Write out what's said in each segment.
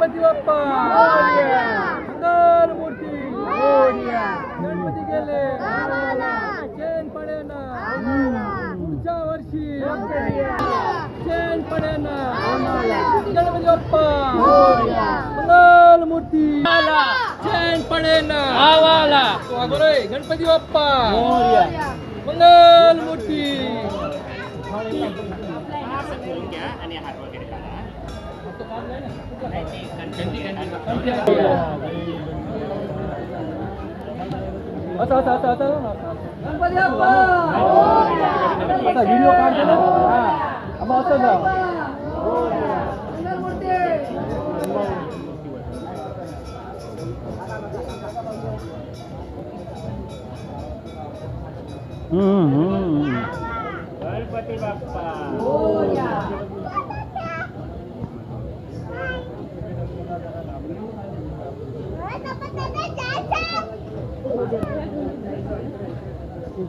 गणपती बाप्पा मंगल मूर्ती गणपती गेले चैन पडेना पुढच्या वर्षी चैन पडेना गणपती बाप्पा मंगल मूर्ती चैन पडेना गणपती बाप्पा मंगल मूर्ती आता गणपती बाप्पा आता व्हिडिओ काढते ना आम्हा असं जा गणपती बाप्पा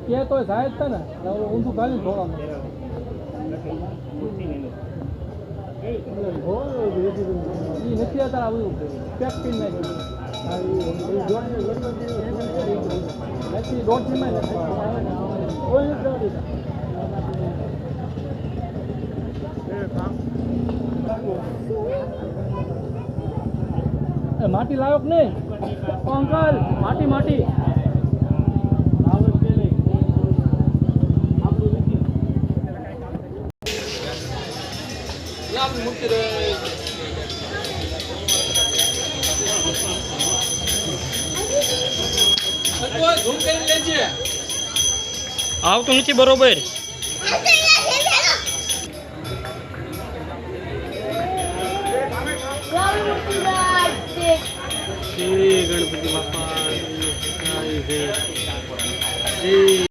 કે તો સાહેબ છે ને ઊંધું ખાલી થોડા નથી અત્યારે આવું પેક પીને નાખી દોઢથી માટી લાવ્યો કે નહીં અંકલ માટી આવતું નથી બરોબર ગણપતિ બાપા